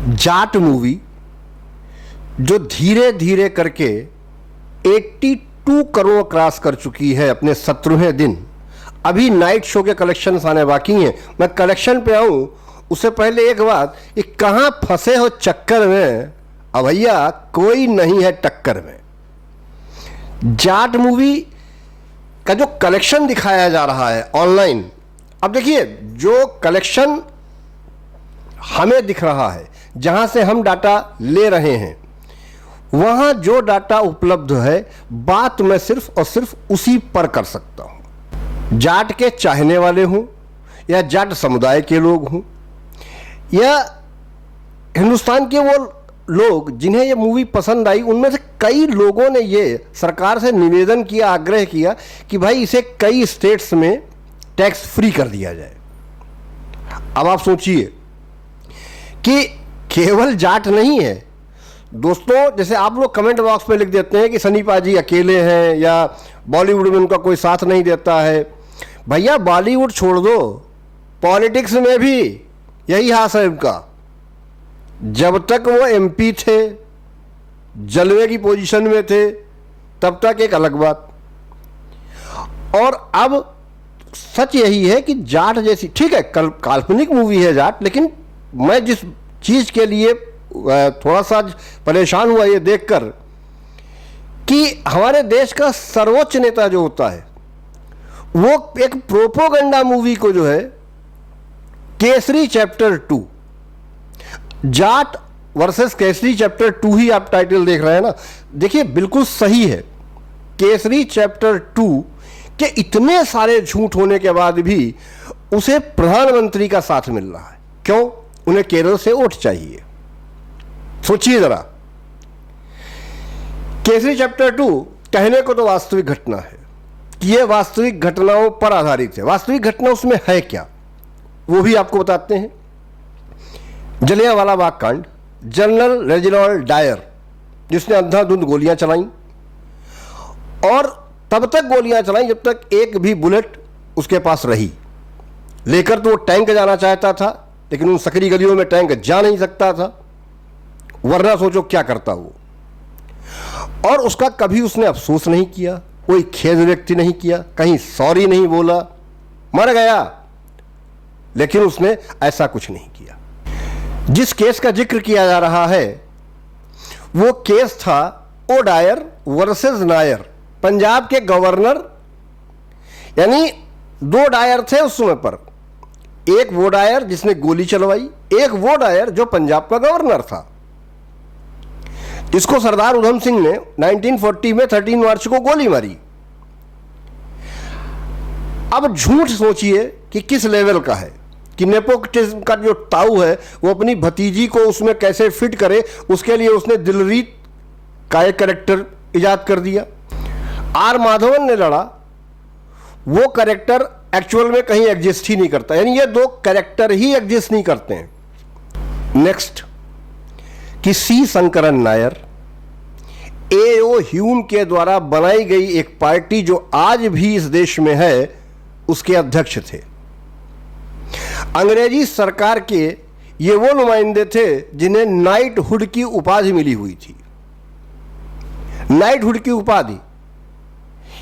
Jat movie जो धीरे धीरे करके 82 करोड़ क्रॉस कर चुकी है अपने 17वें दिन। अभी नाइट शो के कलेक्शंस आने बाकी हैं। मैं कलेक्शन पे आऊं उससे पहले एक बात, कि कहां फंसे हो चक्कर में, अब भैया कोई नहीं है टक्कर में। जाट मूवी का जो कलेक्शन दिखाया जा रहा है ऑनलाइन, अब देखिए जो कलेक्शन हमें दिख रहा है, जहां से हम डाटा ले रहे हैं, वहां जो डाटा उपलब्ध है, बात मैं सिर्फ और सिर्फ उसी पर कर सकता हूं। जाट के चाहने वाले हों या जाट समुदाय के लोग हों या हिंदुस्तान के वो लोग जिन्हें ये मूवी पसंद आई, उनमें से कई लोगों ने ये सरकार से निवेदन किया, आग्रह किया कि भाई इसे कई स्टेट्स में टैक्स फ्री कर दिया जाए। अब आप सोचिए कि केवल जाट नहीं है दोस्तों, जैसे आप लोग कमेंट बॉक्स में लिख देते हैं कि सनी पाजी अकेले हैं या बॉलीवुड में उनका कोई साथ नहीं देता है। भैया बॉलीवुड छोड़ दो, पॉलिटिक्स में भी यही हाल है उनका। जब तक वो एमपी थे, जलवे की पोजीशन में थे, तब तक एक अलग बात। और अब सच यही है कि जाट जैसी, ठीक है काल्पनिक मूवी है जाट, लेकिन मैं जिस चीज़ के लिए थोड़ा सा परेशान हुआ ये देखकर कि हमारे देश का सर्वोच्च नेता जो होता है, वो एक प्रोपोगंडा मूवी को जो है Kesari chapter 2, Jat versus Kesari chapter 2 ही आप टाइटल देख रहे हैं ना, देखिए बिल्कुल सही है। केसरी चैप्टर 2 के इतने सारे झूठ होने के बाद भी उसे प्रधानमंत्री का साथ मिल रहा है। क्यों? उन्हें केरल से वोट चाहिए। सोचिए जरा, केसरी चैप्टर 2 कहने को तो वास्तविक घटना है कि यह वास्तविक घटनाओं पर आधारित है। वास्तविक घटना उसमें है क्या, वो भी आपको बताते हैं। जलियांवाला बाग कांड, जनरल रेजिनाल्ड डायर जिसने अंधाधुंध गोलियां चलाई, और तब तक गोलियां चलाई जब तक एक भी बुलेट उसके पास रही। लेकर तो वो टैंक जाना चाहता था, लेकिन उन सकरी गलियों में टैंक जा नहीं सकता था, वरना सोचो क्या करता वो। और उसका कभी उसने अफसोस नहीं किया, कोई खेद व्यक्त नहीं किया, कहीं सॉरी नहीं बोला, मर गया, लेकिन उसने ऐसा कुछ नहीं किया। जिस केस का जिक्र किया जा रहा है वो केस था O Dyer versus Nair. Punjab के गवर्नर, यानी 2 डायर थे उस समय पर, एक वो डायर जिसने गोली चलवाई, एक वो डायर जो पंजाब का गवर्नर था, जिसको सरदार उधम सिंह ने 1940 में 13 मार्च को गोली मारी। अब झूठ सोचिए कि किस लेवल का है, कि नेपोटिज्म का जो ताऊ है वो अपनी भतीजी को उसमें कैसे फिट करे, उसके लिए उसने दिलरीत का एक कैरेक्टर इजाद कर दिया। आर माधवन ने लड़ा, वो कैरेक्टर एक्चुअल में कहीं एग्जिस्ट ही नहीं करता, यानी ये 2 कैरेक्टर ही एग्जिस्ट नहीं करते हैं। नेक्स्ट, कि सी शंकरन नायर एओ ह्यूम के द्वारा बनाई गई एक पार्टी जो आज भी इस देश में है, उसके अध्यक्ष थे। अंग्रेजी सरकार के ये वो नुमाइंदे थे जिन्हें नाइटहुड की उपाधि मिली हुई थी। नाइटहुड की उपाधि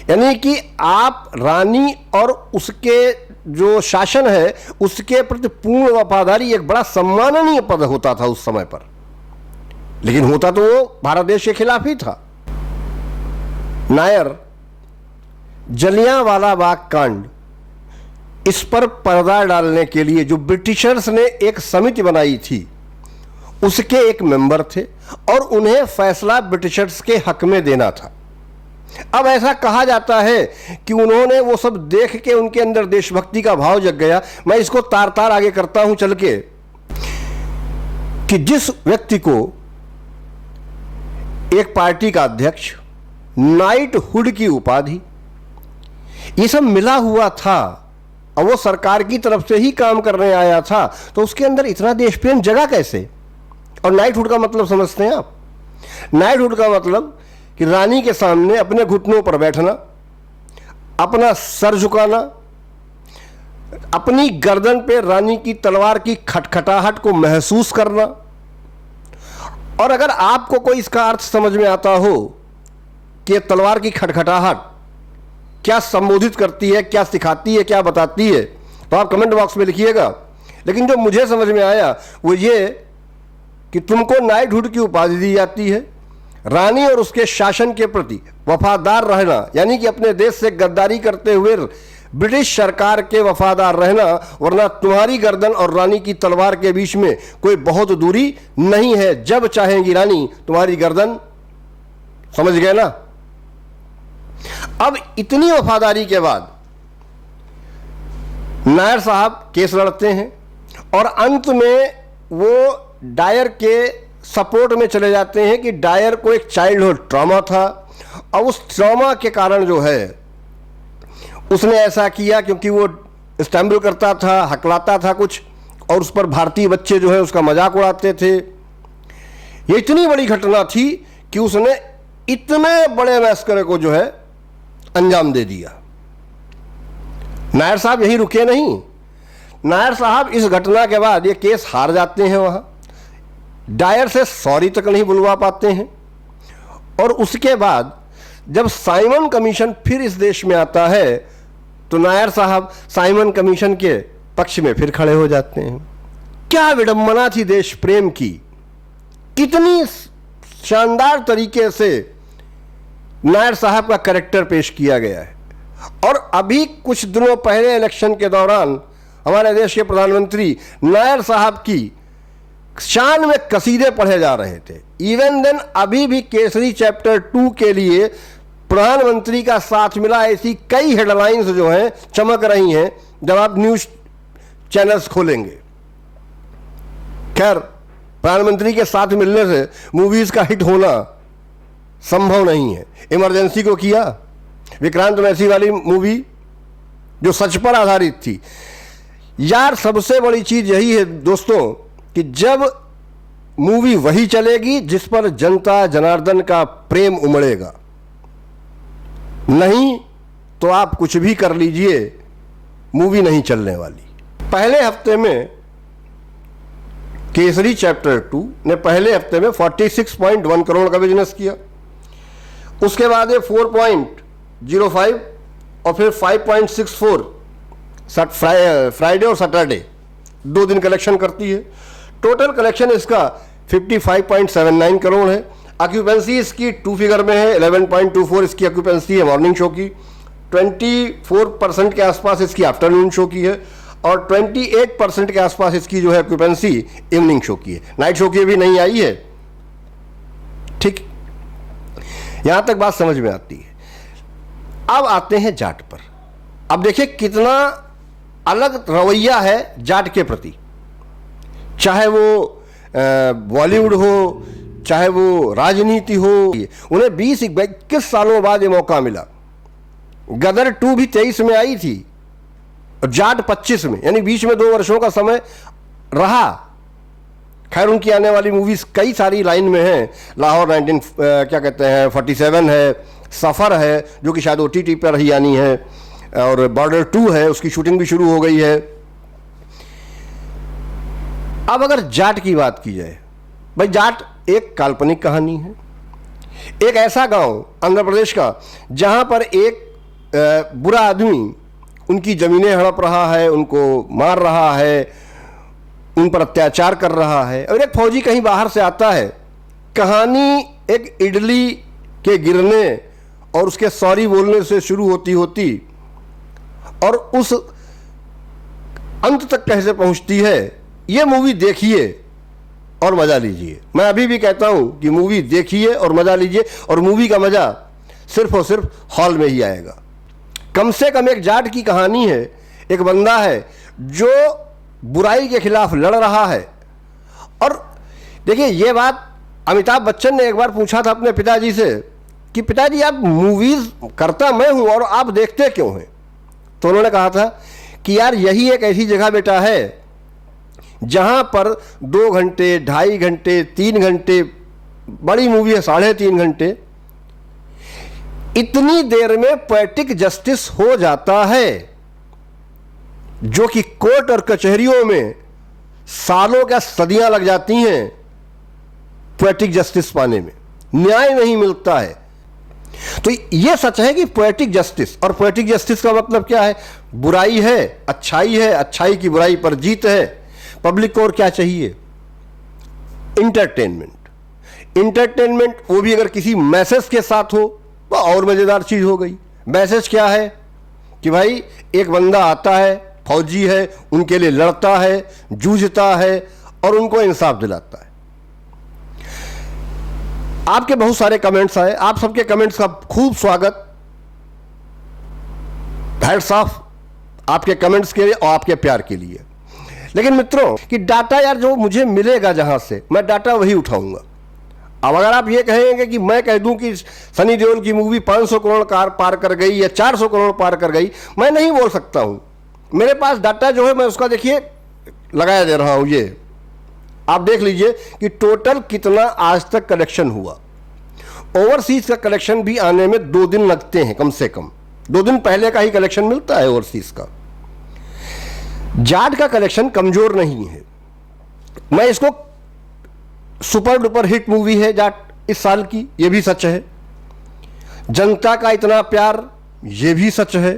यानी कि आप रानी और उसके जो शासन है उसके प्रति पूर्ण वफादारी, एक बड़ा सम्माननीय पद होता था उस समय पर, लेकिन होता तो वो भारत देश के खिलाफ ही था। नायर, जलियांवाला बाग कांड, इस पर पर्दा डालने के लिए जो ब्रिटिशर्स ने एक समिति बनाई थी, उसके एक मेंबर थे और उन्हें फैसला ब्रिटिशर्स के हक में देना था। अब ऐसा कहा जाता है कि उन्होंने वो सब देख के उनके अंदर देशभक्ति का भाव जग गया। मैं इसको तार तार आगे करता हूं चल के, कि जिस व्यक्ति को एक पार्टी का अध्यक्ष, नाइटहुड की उपाधि, ये सब मिला हुआ था और वो सरकार की तरफ से ही काम करने आया था, तो उसके अंदर इतना देश प्रेम जगा कैसे? और नाइटहुड का मतलब समझते हैं आप? नाइटहुड का मतलब कि रानी के सामने अपने घुटनों पर बैठना, अपना सर झुकाना, अपनी गर्दन पे रानी की तलवार की खटखटाहट को महसूस करना, और अगर आपको कोई इसका अर्थ समझ में आता हो कि तलवार की खटखटाहट क्या संबोधित करती है, क्या सिखाती है, क्या बताती है, तो आप कमेंट बॉक्स में लिखिएगा। लेकिन जो मुझे समझ में आया वो ये कि तुमको नाइटहुड की उपाधि दी जाती है, रानी और उसके शासन के प्रति वफादार रहना, यानी कि अपने देश से गद्दारी करते हुए ब्रिटिश सरकार के वफादार रहना, वरना तुम्हारी गर्दन और रानी की तलवार के बीच में कोई बहुत दूरी नहीं है, जब चाहेंगी रानी तुम्हारी गर्दन। समझ गए ना? अब इतनी वफादारी के बाद नायर साहब केस लड़ते हैं और अंत में वो डायर के सपोर्ट में चले जाते हैं कि डायर को एक चाइल्डहुड ट्रॉमा था और उस ट्रॉमा के कारण जो है उसने ऐसा किया, क्योंकि वो स्टैम्बल करता था, हकलाता था कुछ, और उस पर भारतीय बच्चे जो है उसका मजाक उड़ाते थे। ये इतनी बड़ी घटना थी कि उसने इतने बड़े मैस्कर को जो है अंजाम दे दिया। नायर साहब यहीं रुके नहीं। नायर साहब इस घटना के बाद ये केस हार जाते हैं, वहां डायर से सॉरी तक नहीं बुलवा पाते हैं। और उसके बाद जब साइमन कमीशन फिर इस देश में आता है तो नायर साहब साइमन कमीशन के पक्ष में फिर खड़े हो जाते हैं। क्या विडंबना थी देश प्रेम की! कितनी शानदार तरीके से नायर साहब का कैरेक्टर पेश किया गया है। और अभी कुछ दिनों पहले इलेक्शन के दौरान हमारे देश के प्रधानमंत्री नायर साहब की शान में कसीदे पढ़े जा रहे थे। इवन देन अभी भी केसरी चैप्टर 2 के लिए प्रधानमंत्री का साथ मिला, ऐसी कई हेडलाइंस जो हैं चमक रही हैं जब आप न्यूज चैनल्स खोलेंगे। खैर, प्रधानमंत्री के साथ मिलने से मूवीज का हिट होना संभव नहीं है। इमरजेंसी को किया, विक्रांत मैसी वाली मूवी जो सच पर आधारित थी। यार, सबसे बड़ी चीज यही है दोस्तों कि जब मूवी वही चलेगी जिस पर जनता जनार्दन का प्रेम उमड़ेगा, नहीं तो आप कुछ भी कर लीजिए, मूवी नहीं चलने वाली। पहले हफ्ते में केसरी चैप्टर 2 ने पहले हफ्ते में 46.1 करोड़ का बिजनेस किया। उसके बाद ये 4.05 और फिर 5.64 फ्राइडे और सैटरडे 2 दिन कलेक्शन करती है। टोटल कलेक्शन इसका 55.79 करोड़ है। ऑक्यूपेंसी इसकी 2 फिगर में है, 11.24 इसकी ऑक्यूपेंसी है मॉर्निंग शो की, 24% के आसपास इसकी आफ्टरनून शो की है और 28% के आसपास इसकी जो है ऑक्यूपेंसी इवनिंग शो की है। नाइट शो की भी नहीं आई है। ठीक, यहां तक बात समझ में आती है। अब आते हैं जाट पर। अब देखिए कितना अलग रवैया है जाट के प्रति, चाहे वो बॉलीवुड हो, चाहे वो राजनीति हो। उन्हें 20-21 सालों बाद ये मौका मिला। गदर 2 भी 23 में आई थी और जाट 25 में, यानी बीच में 2 वर्षों का समय रहा। खैर, उनकी आने वाली मूवीज कई सारी लाइन में हैं। लाहौर 47 है, सफ़र है जो कि शायद OTT पर ही आनी है, और बॉर्डर 2 है, उसकी शूटिंग भी शुरू हो गई है। अब अगर जाट की बात की जाए, भाई जाट एक काल्पनिक कहानी है। एक ऐसा गांव आंध्र प्रदेश का जहां पर एक बुरा आदमी उनकी जमीनें हड़प रहा है, उनको मार रहा है, उन पर अत्याचार कर रहा है, और एक फौजी कहीं बाहर से आता है। कहानी एक इडली के गिरने और उसके सॉरी बोलने से शुरू होती और उस अंत तक कैसे पहुंचती है, ये मूवी देखिए और मजा लीजिए। मैं अभी भी कहता हूं कि मूवी देखिए और मजा लीजिए, और मूवी का मजा सिर्फ और सिर्फ हॉल में ही आएगा। कम से कम एक जाट की कहानी है। एक बंदा है जो बुराई के खिलाफ लड़ रहा है। और देखिए, ये बात अमिताभ बच्चन ने एक बार पूछा था अपने पिताजी से कि पिताजी, आप मूवीज करता मैं हूं और आप देखते क्यों हैं? तो उन्होंने कहा था कि यार, यही एक ऐसी जगह बेटा है जहां पर 2 घंटे, 2.5 घंटे, 3 घंटे, बड़ी मूवी है 3.5 घंटे, इतनी देर में पोएटिक जस्टिस हो जाता है, जो कि कोर्ट और कचहरियों में सालों क्या सदियां लग जाती हैं। पोएटिक जस्टिस पाने में, न्याय नहीं मिलता है। तो यह सच है कि पोएटिक जस्टिस, और पोएटिक जस्टिस का मतलब क्या है? बुराई है, अच्छाई की बुराई पर जीत है। पब्लिक को और क्या चाहिए? इंटरटेनमेंट, वो भी अगर किसी मैसेज के साथ हो तो और मजेदार चीज हो गई। मैसेज क्या है कि भाई एक बंदा आता है, फौजी है, उनके लिए लड़ता है, जूझता है और उनको इंसाफ दिलाता है। आपके बहुत सारे कमेंट्स आए, आप सबके कमेंट्स का खूब स्वागत, हैट्स ऑफ आपके कमेंट्स के लिए और आपके प्यार के लिए। लेकिन मित्रों कि डाटा यार जो मुझे मिलेगा जहां से, मैं डाटा वही उठाऊंगा। अब अगर आप ये कहेंगे कि मैं कह दूं कि सनी देओल की मूवी 500 करोड़ पार कर गई या 400 करोड़ पार कर गई, मैं नहीं बोल सकता हूं। मेरे पास डाटा जो है मैं उसका देखिए लगाया दे रहा हूं। ये आप देख लीजिए कि टोटल कितना आज तक कलेक्शन हुआ। ओवरसीज का कलेक्शन भी आने में 2 दिन लगते हैं, कम से कम 2 दिन पहले का ही कलेक्शन मिलता है ओवरसीज का। जाट का कलेक्शन कमजोर नहीं है। मैं इसको सुपर डुपर हिट मूवी है जाट इस साल की, यह भी सच है। जनता का इतना प्यार, यह भी सच है।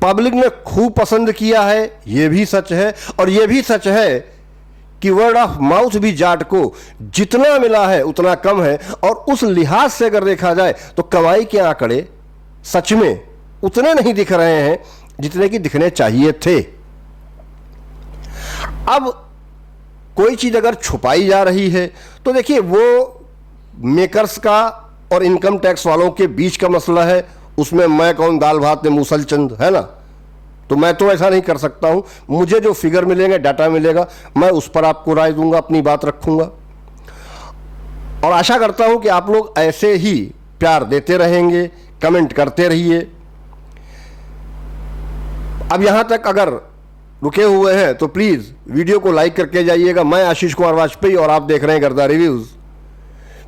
पब्लिक ने खूब पसंद किया है, यह भी सच है। और यह भी सच है कि वर्ड ऑफ माउथ भी जाट को जितना मिला है उतना कम है। और उस लिहाज से अगर देखा जाए तो कमाई के आंकड़े सच में उतने नहीं दिख रहे हैं जितने कि दिखने चाहिए थे। अब कोई चीज अगर छुपाई जा रही है तो देखिए वो मेकर्स का और इनकम टैक्स वालों के बीच का मसला है। उसमें मैं कौन, दाल भात में मूसल चंद, है ना। तो मैं तो ऐसा नहीं कर सकता हूं। मुझे जो फिगर मिलेंगे, डाटा मिलेगा, मैं उस पर आपको राय दूंगा, अपनी बात रखूंगा। और आशा करता हूं कि आप लोग ऐसे ही प्यार देते रहेंगे, कमेंट करते रहिए। अब यहां तक अगर रुके हुए हैं तो प्लीज वीडियो को लाइक करके जाइएगा। मैं आशीष कुमार वाजपेयी और आप देख रहे हैं गर्दा रिव्यूज।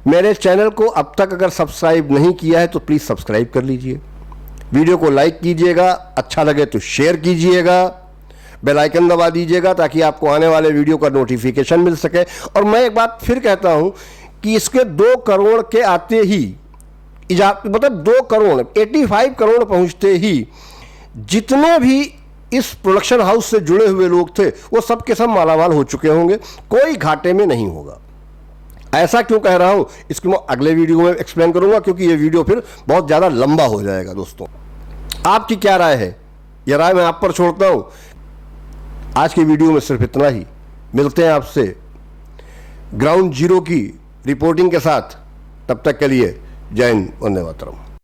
मेरे चैनल को अब तक अगर सब्सक्राइब नहीं किया है तो प्लीज सब्सक्राइब कर लीजिए। वीडियो को लाइक कीजिएगा, अच्छा लगे तो शेयर कीजिएगा, बेल आइकन दबा दीजिएगा ताकि आपको आने वाले वीडियो का नोटिफिकेशन मिल सके। और मैं एक बात फिर कहता हूं कि इसके 2 करोड़ के आते ही, मतलब 2 करोड़ 85 करोड़ पहुंचते ही जितने भी इस प्रोडक्शन हाउस से जुड़े हुए लोग थे वो सब के सब मालामाल हो चुके होंगे, कोई घाटे में नहीं होगा। ऐसा क्यों कह रहा हूं इसको मैं अगले वीडियो में एक्सप्लेन करूंगा, क्योंकि ये वीडियो फिर बहुत ज्यादा लंबा हो जाएगा। दोस्तों आपकी क्या राय है? यह राय मैं आप पर छोड़ता हूं। आज की वीडियो में सिर्फ इतना ही। मिलते हैं आपसे ग्राउंड जीरो की रिपोर्टिंग के साथ। तब तक के लिए जय हिंद, वंदे मातरम।